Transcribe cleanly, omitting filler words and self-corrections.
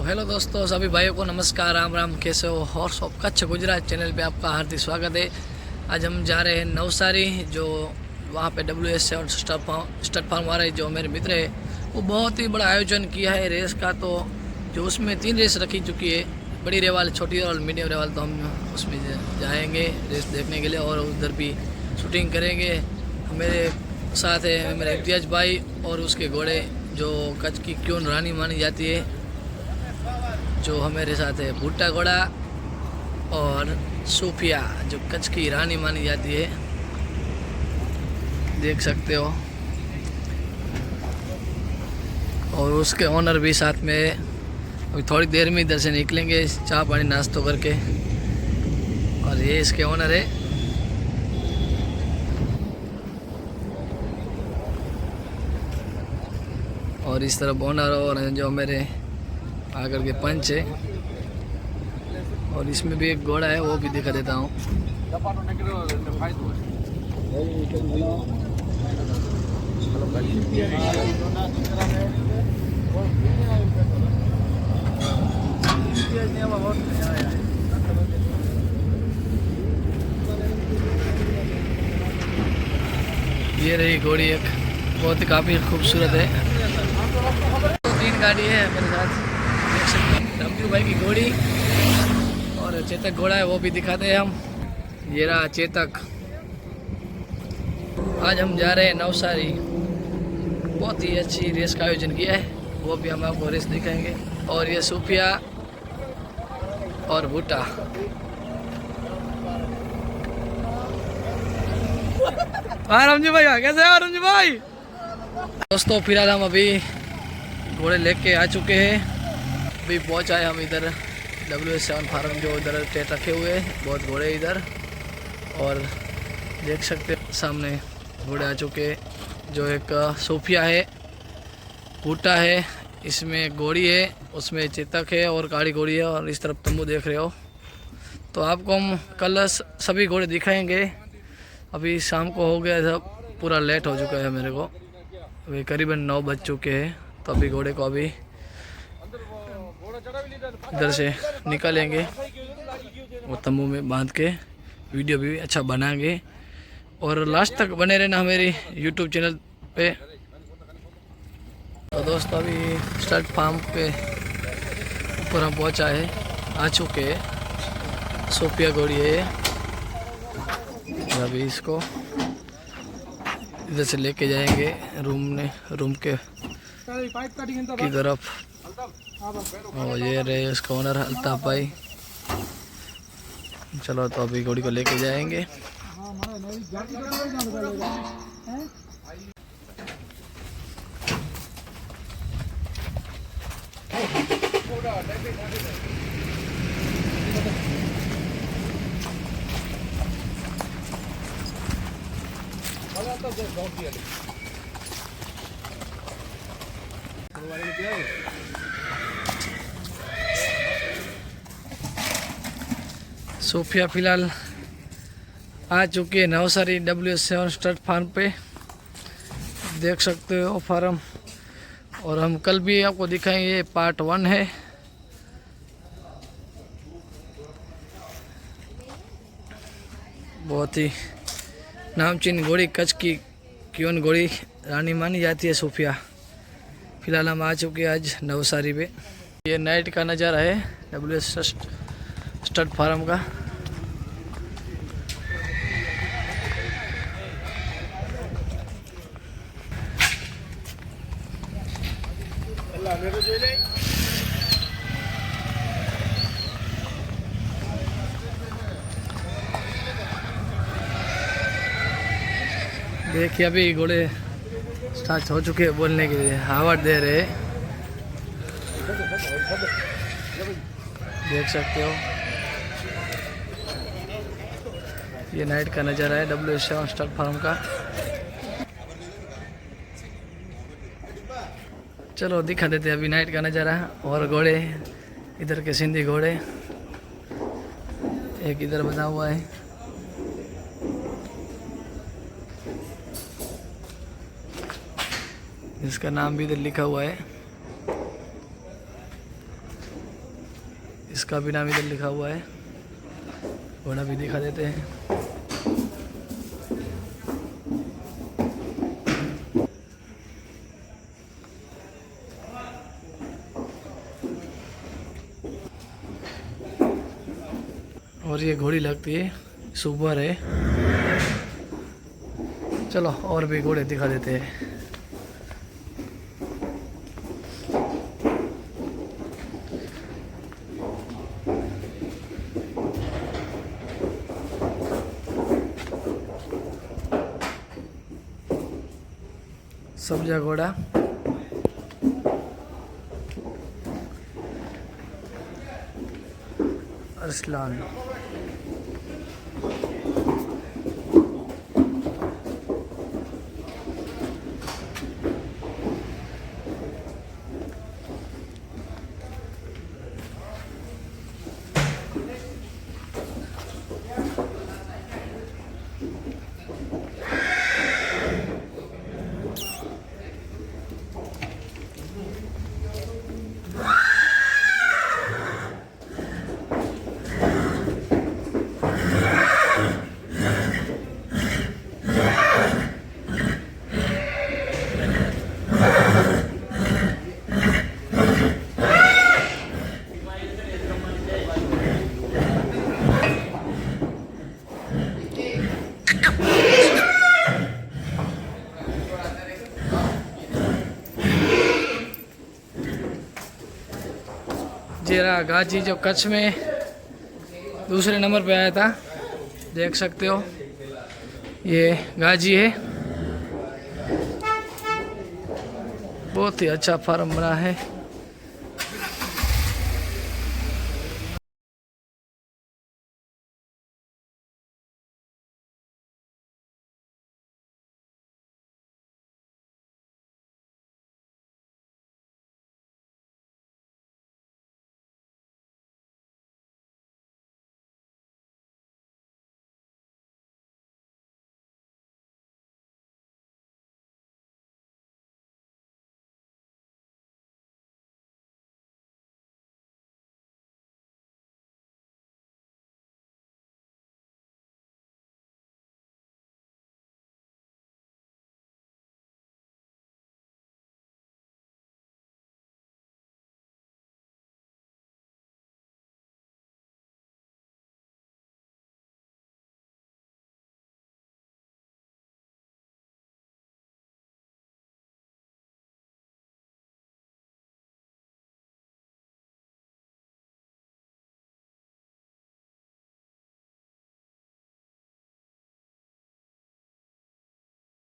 Hello दोस्तों, सभी भाइयों को नमस्कार, राम राम। कैसे हो? Horse of Kutch Gujarat channel पे आपका हार्दिक स्वागत है। आज हम जा रहे हैं नवसारी, जो वहाँ पे WS7 स्टड फार्म वाला है, जो मेरे मित्र है, वो बहुत ही बड़ा आयोजन किया है रेस का। तो जो उसमें 3 रेस रखी चुकी है, बड़ी रेवाल, छोटी रेवाल, मीडियम रेवाल। तो हम उसमें जाएंगे रेस देखने के लिए और उधर भी शूटिंग करेंगे। मेरे साथ है मेरे इम्तियाज भाई और उसके घोड़े, जो कच्छ की क्यों रानी मानी जाती है, जो हमारे साथ है भुट्टा घोड़ा और सूफिया, जो कच्छ की रानी मानी जाती है, देख सकते हो। और उसके ओनर भी साथ में है। अभी थोड़ी देर में इधर से निकलेंगे चाय पानी नाश्तो करके। और ये इसके ओनर है। और इस तरफ ओनर और जो मेरे आकर के पंच है। और इसमें भी एक घोड़ा है, वो भी दिखा देता हूँ। ये रही घोड़ी, एक बहुत ही काफ़ी खूबसूरत है। 3 गाड़ी है मेरे साथ, देख सकते हैं। डब्ल्यू भाई की घोड़ी और चेतक घोड़ा है, वो भी दिखाते हैं हम। ये रहा चेतक। आज हम जा रहे हैं नवसारी। बहुत ही अच्छी रेस का आयोजन किया है, वो भी हम आपको रेस दिखाएंगे। और ये सूफिया और भुट्टा। रामजी भाई, कैसे हो रामजी भाई? दोस्तों, फिलहाल हम अभी घोड़े लेके आ चुके हैं। अभी पहुंचा है हम इधर WS7 फार्म, जो इधर टेट रखे हुए हैं। बहुत घोड़े इधर, और देख सकते हैं सामने घोड़े आ चुके हैं। जो एक सूफिया है, भुट्टा है, इसमें घोड़ी है, उसमें चेतक है और काली घोड़ी है। और इस तरफ तंबू देख रहे हो। तो आपको हम कल सभी घोड़े दिखाएंगे। अभी शाम को हो गया था, पूरा लेट हो चुका है मेरे को। अभी करीबन 9 बज चुके हैं। तो अभी घोड़े को अभी इधर से निकालेंगे और तंबू में बांध के वीडियो भी अच्छा बनाएंगे। और लास्ट तक बने रहना मेरी YouTube चैनल पे। तो दोस्तों, अभी स्टड फार्म पे ऊपर हम पहुंचा है, आ चुके हैं। सूफिया घोड़ी है। अभी इसको इधर से लेके जाएंगे रूम की तरफ। और ये रहे इसका ओनर अल्ताफ भाई। चलो, तो अभी घोड़ी को लेके जाएंगे। सूफिया फिलहाल आ चुकी है नवसारी WS7 स्टड फार्म पे, देख सकते हो फार्म। और हम कल भी आपको दिखाएंगे, ये पार्ट 1 है। बहुत ही नामचीन घोड़ी, कच्छ की क्यों घोड़ी रानी मानी जाती है सूफिया। फिलहाल हम आ चुके हैं आज नवसारी पे। ये नाइट का नज़ारा है WS स्टड फार्म का। देखिए, अभी घोड़े स्टार्ट हो चुके हैं बोलने के लिए, आवाज़ दे रहे हैं। देख सकते हो, ये नाइट का नज़ारा है WS7 स्टड फार्म का। चलो दिखा देते हैं अभी नाइट का नज़ारा। और घोड़े इधर के सिंधी घोड़े, एक इधर बना हुआ है। इसका नाम भी इधर लिखा हुआ है। इसका भी नाम इधर लिखा हुआ है। घोड़ा भी दिखा देते हैं। और ये घोड़ी लगती है सुपर है। चलो और भी घोड़े दिखा देते हैं। सब्जा घोड़ा, अरसलान, जेरा गाजी जो कच्छ में दूसरे नंबर पे आया था, देख सकते हो। ये गाजी है, बहुत ही अच्छा फार्म बना है।